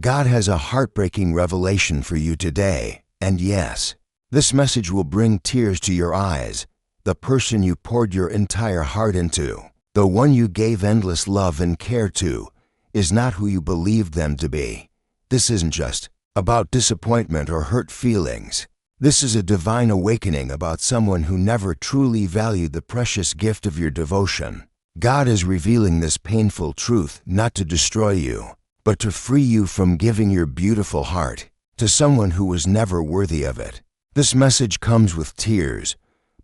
God has a heartbreaking revelation for you today, and yes, this message will bring tears to your eyes. The person you poured your entire heart into, the one you gave endless love and care to, is not who you believed them to be. This isn't just about disappointment or hurt feelings. This is a divine awakening about someone who never truly valued the precious gift of your devotion. God is revealing this painful truth not to destroy you, but to free you from giving your beautiful heart to someone who was never worthy of it. This message comes with tears,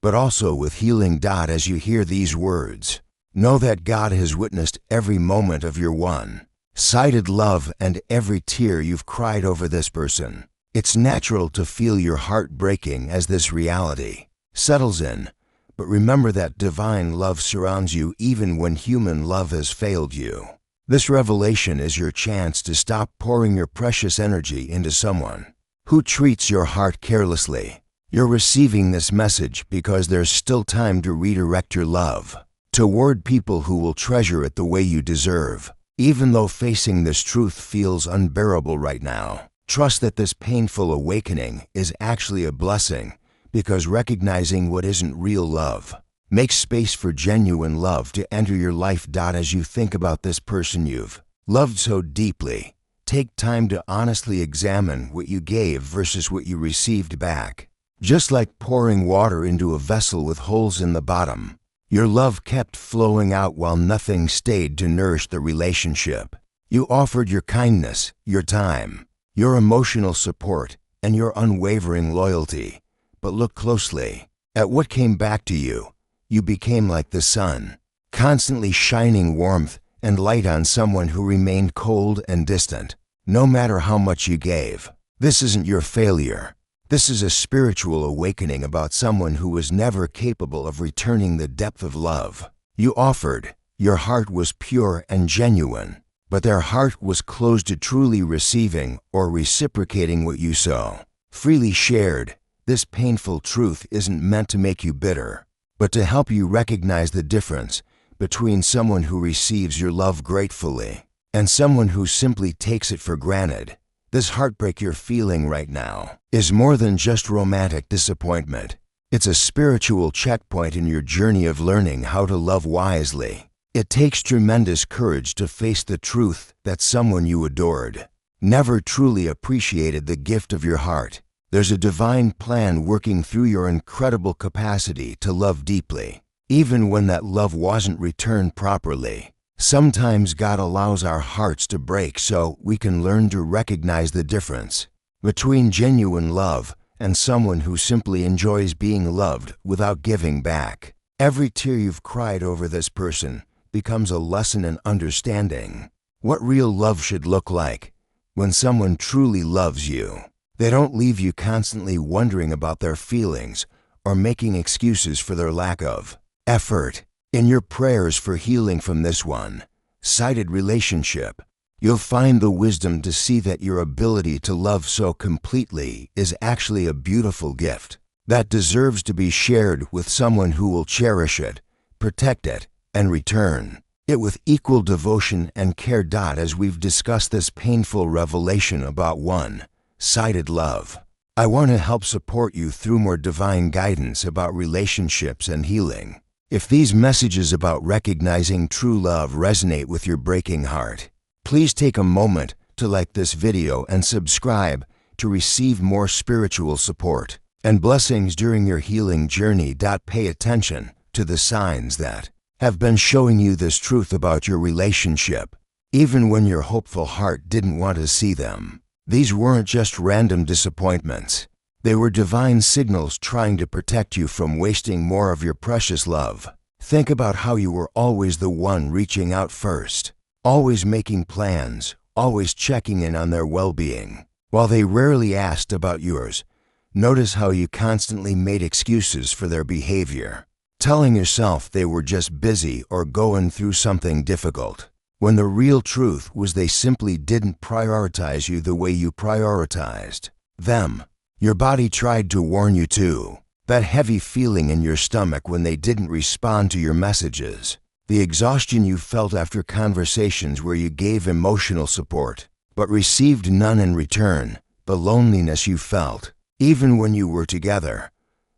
but also with healing. As you hear these words, know that God has witnessed every moment of your one-sided love and every tear you've cried over this person. It's natural to feel your heart breaking as this reality settles in, but remember that divine love surrounds you even when human love has failed you. This revelation is your chance to stop pouring your precious energy into someone who treats your heart carelessly. You're receiving this message because there's still time to redirect your love toward people who will treasure it the way you deserve. Even though facing this truth feels unbearable right now, trust that this painful awakening is actually a blessing, because recognizing what isn't real love makes space for genuine love to enter your life. As you think about this person you've loved so deeply, take time to honestly examine what you gave versus what you received back. Just like pouring water into a vessel with holes in the bottom, your love kept flowing out while nothing stayed to nourish the relationship. You offered your kindness, your time, your emotional support, and your unwavering loyalty. But look closely at what came back to you. You became like the sun, constantly shining warmth and light on someone who remained cold and distant, no matter how much you gave. This isn't your failure. This is a spiritual awakening about someone who was never capable of returning the depth of love you offered. Your heart was pure and genuine, but their heart was closed to truly receiving or reciprocating what you so freely shared. This painful truth isn't meant to make you bitter, but to help you recognize the difference between someone who receives your love gratefully and someone who simply takes it for granted. This heartbreak you're feeling right now is more than just romantic disappointment. It's a spiritual checkpoint in your journey of learning how to love wisely. It takes tremendous courage to face the truth that someone you adored never truly appreciated the gift of your heart. There's a divine plan working through your incredible capacity to love deeply, even when that love wasn't returned properly. Sometimes God allows our hearts to break so we can learn to recognize the difference between genuine love and someone who simply enjoys being loved without giving back. Every tear you've cried over this person becomes a lesson in understanding what real love should look like. When someone truly loves you, they don't leave you constantly wondering about their feelings or making excuses for their lack of effort. In your prayers for healing from this one-sided relationship, you'll find the wisdom to see that your ability to love so completely is actually a beautiful gift that deserves to be shared with someone who will cherish it, protect it, and return it with equal devotion and care. As we've discussed this painful revelation about one-sided love, I want to help support you through more divine guidance about relationships and healing. If these messages about recognizing true love resonate with your breaking heart, please take a moment to like this video and subscribe to receive more spiritual support and blessings during your healing journey. Pay attention to the signs that have been showing you this truth about your relationship, even when your hopeful heart didn't want to see them. These weren't just random disappointments. They were divine signals trying to protect you from wasting more of your precious love. Think about how you were always the one reaching out first, always making plans, always checking in on their well-being, while they rarely asked about yours. Notice how you constantly made excuses for their behavior, telling yourself they were just busy or going through something difficult, when the real truth was they simply didn't prioritize you the way you prioritized them. Your body tried to warn you too. That heavy feeling in your stomach when they didn't respond to your messages. The exhaustion you felt after conversations where you gave emotional support. but received none in return. The loneliness you felt, even when you were together.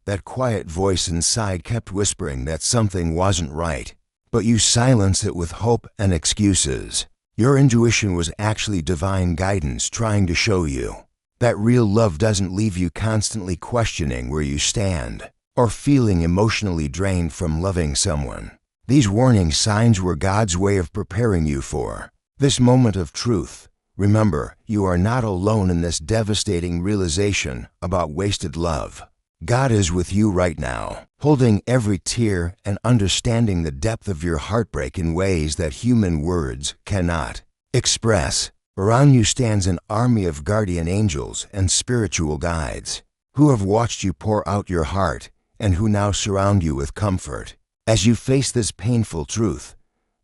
That quiet voice inside kept whispering that something wasn't right, but you silenced it with hope and excuses. Your intuition was actually divine guidance trying to show you that real love doesn't leave you constantly questioning where you stand or feeling emotionally drained from loving someone. These warning signs were God's way of preparing you for this moment of truth. Remember, you are not alone in this devastating realization about wasted love. God is with you right now, holding every tear and understanding the depth of your heartbreak in ways that human words cannot express. Around you stands an army of guardian angels and spiritual guides who have watched you pour out your heart and who now surround you with comfort. As you face this painful truth,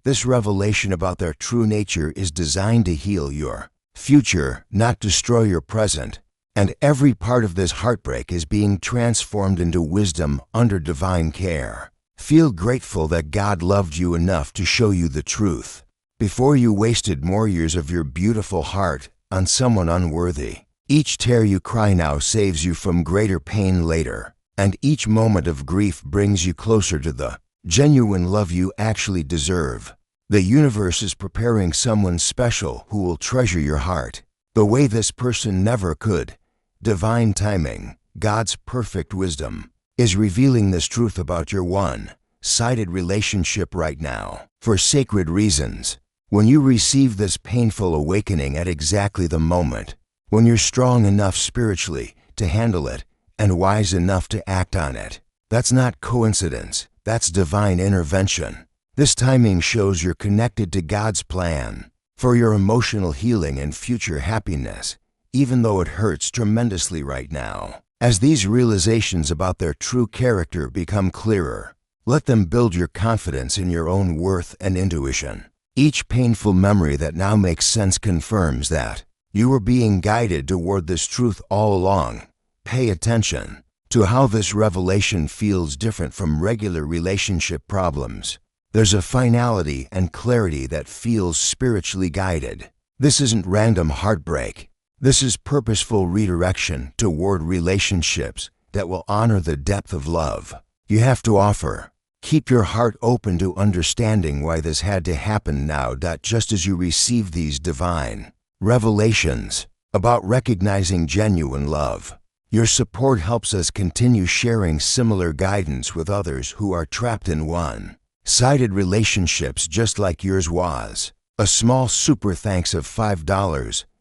this revelation about their true nature is designed to heal your future, not destroy your present. And every part of this heartbreak is being transformed into wisdom under divine care. Feel grateful that God loved you enough to show you the truth before you wasted more years of your beautiful heart on someone unworthy. Each tear you cry now saves you from greater pain later, and each moment of grief brings you closer to the genuine love you actually deserve. The universe is preparing someone special who will treasure your heart the way this person never could. Divine timing, God's perfect wisdom, is revealing this truth about your one-sided relationship right now. For sacred reasons, when you receive this painful awakening at exactly the moment, when you're strong enough spiritually to handle it and wise enough to act on it, that's not coincidence, that's divine intervention. This timing shows you're connected to God's plan for your emotional healing and future happiness, even though it hurts tremendously right now. As these realizations about their true character become clearer, let them build your confidence in your own worth and intuition. Each painful memory that now makes sense confirms that you were being guided toward this truth all along. Pay attention to how this revelation feels different from regular relationship problems. There's a finality and clarity that feels spiritually guided. This isn't random heartbreak. This is purposeful redirection toward relationships that will honor the depth of love you have to offer. Keep your heart open to understanding why this had to happen now. Just as you receive these divine revelations about recognizing genuine love, your support helps us continue sharing similar guidance with others who are trapped in one-sided relationships just like yours was. A small super thanks of $5,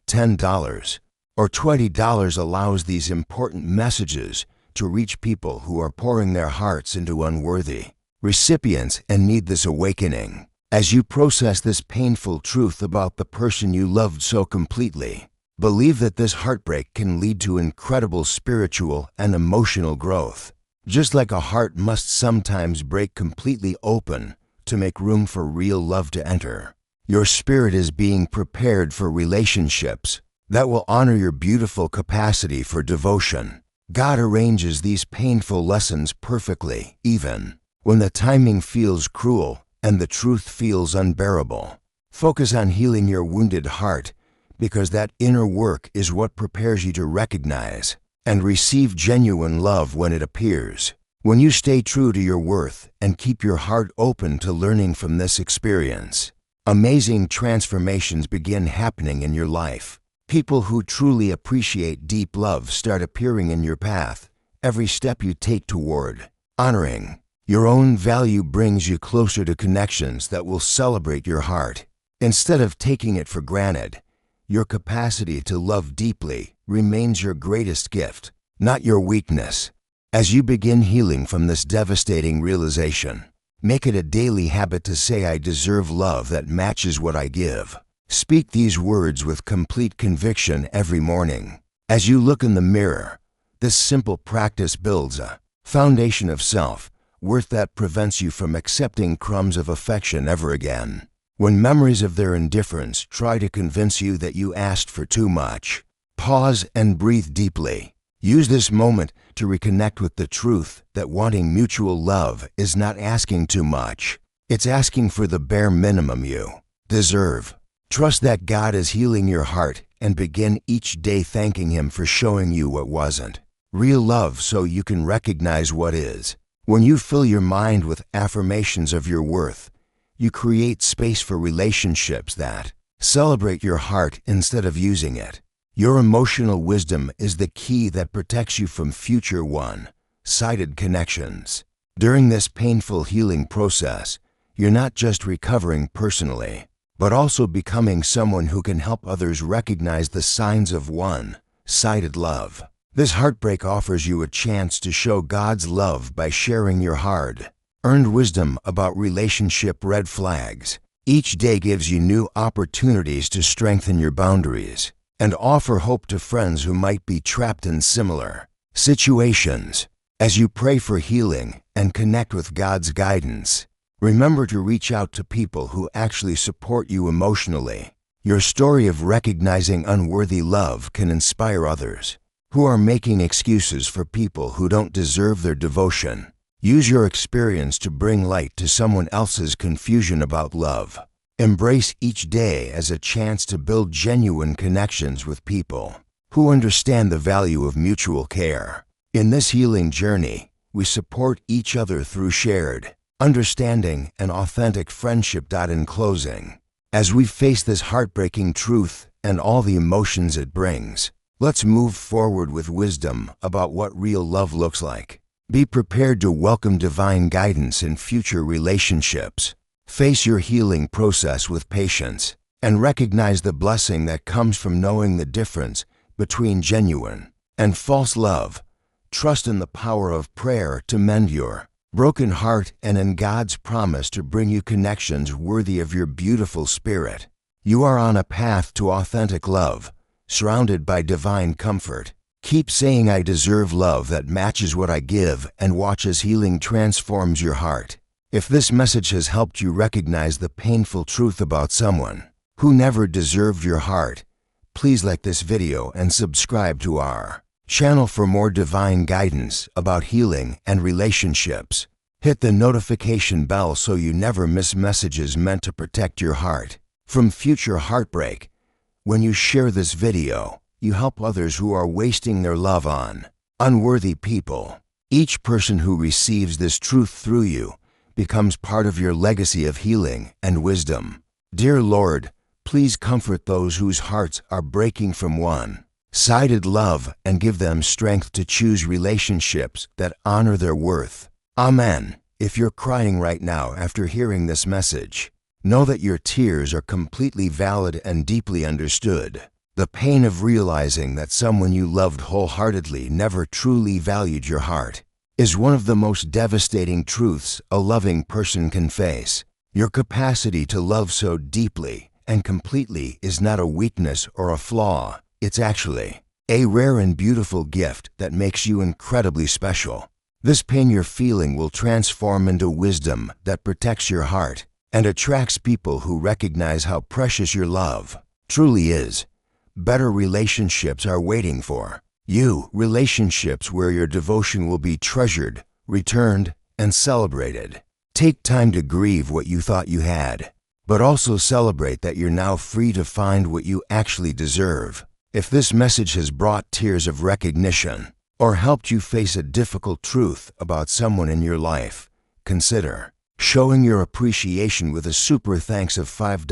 $10, or $20 allows these important messages to reach people who are pouring their hearts into unworthy recipients and need this awakening. As you process this painful truth about the person you loved so completely, believe that this heartbreak can lead to incredible spiritual and emotional growth. Just like a heart must sometimes break completely open to make room for real love to enter, your spirit is being prepared for relationships that will honor your beautiful capacity for devotion. God arranges these painful lessons perfectly, even when the timing feels cruel and the truth feels unbearable. Focus on healing your wounded heart, because that inner work is what prepares you to recognize and receive genuine love when it appears. When you stay true to your worth and keep your heart open to learning from this experience, amazing transformations begin happening in your life. People who truly appreciate deep love start appearing in your path. Every step you take toward honoring your own value brings you closer to connections that will celebrate your heart. Instead of taking it for granted, your capacity to love deeply remains your greatest gift, not your weakness. As you begin healing from this devastating realization, make it a daily habit to say, "I deserve love that matches what I give." Speak these words with complete conviction every morning. As you look in the mirror, this simple practice builds a foundation of self-worth that prevents you from accepting crumbs of affection ever again. When memories of their indifference try to convince you that you asked for too much, pause and breathe deeply. Use this moment to reconnect with the truth that wanting mutual love is not asking too much. It's asking for the bare minimum you deserve. Trust that God is healing your heart and begin each day thanking Him for showing you what wasn't. Real love so you can recognize what is. When you fill your mind with affirmations of your worth, you create space for relationships that celebrate your heart instead of using it. Your emotional wisdom is the key that protects you from future one-sided connections. During this painful healing process, you're not just recovering personally, but also becoming someone who can help others recognize the signs of one-sided love. This heartbreak offers you a chance to show God's love by sharing your hard-earned wisdom about relationship red flags. Each day gives you new opportunities to strengthen your boundaries and offer hope to friends who might be trapped in similar situations. As you pray for healing and connect with God's guidance, remember to reach out to people who actually support you emotionally. Your story of recognizing unworthy love can inspire others who are making excuses for people who don't deserve their devotion. Use your experience to bring light to someone else's confusion about love. Embrace each day as a chance to build genuine connections with people who understand the value of mutual care. In this healing journey, we support each other through shared understanding and authentic friendship. In closing, as we face this heartbreaking truth and all the emotions it brings, let's move forward with wisdom about what real love looks like. Be prepared to welcome divine guidance in future relationships. Face your healing process with patience and recognize the blessing that comes from knowing the difference between genuine and false love. Trust in the power of prayer to mend your broken heart and in God's promise to bring you connections worthy of your beautiful spirit. You are on a path to authentic love, surrounded by divine comfort. Keep saying, "I deserve love that matches what I give," and watch as healing transforms your heart. If this message has helped you recognize the painful truth about someone who never deserved your heart, please like this video and subscribe to our channel for more divine guidance about healing and relationships. Hit the notification bell so you never miss messages meant to protect your heart from future heartbreak. When you share this video, you help others who are wasting their love on unworthy people. Each person who receives this truth through you becomes part of your legacy of healing and wisdom. Dear Lord, please comfort those whose hearts are breaking from one-sided love and give them strength to choose relationships that honor their worth. Amen. If you're crying right now after hearing this message, know that your tears are completely valid and deeply understood. The pain of realizing that someone you loved wholeheartedly never truly valued your heart is one of the most devastating truths a loving person can face. Your capacity to love so deeply and completely is not a weakness or a flaw. It's actually a rare and beautiful gift that makes you incredibly special. This pain you're feeling will transform into wisdom that protects your heart and attracts people who recognize how precious your love truly is. Better relationships are waiting for you. Relationships where your devotion will be treasured, returned, and celebrated. Take time to grieve what you thought you had, but also celebrate that you're now free to find what you actually deserve. If this message has brought tears of recognition or helped you face a difficult truth about someone in your life, consider showing your appreciation with a super thanks of $5,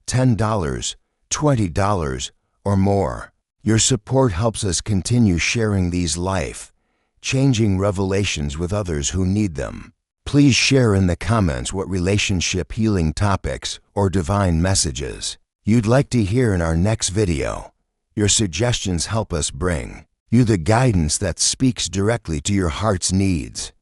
$10, $20, or more. Your support helps us continue sharing these life-changing revelations with others who need them. Please share in the comments what relationship healing topics or divine messages you'd like to hear in our next video. Your suggestions help us bring you the guidance that speaks directly to your heart's needs.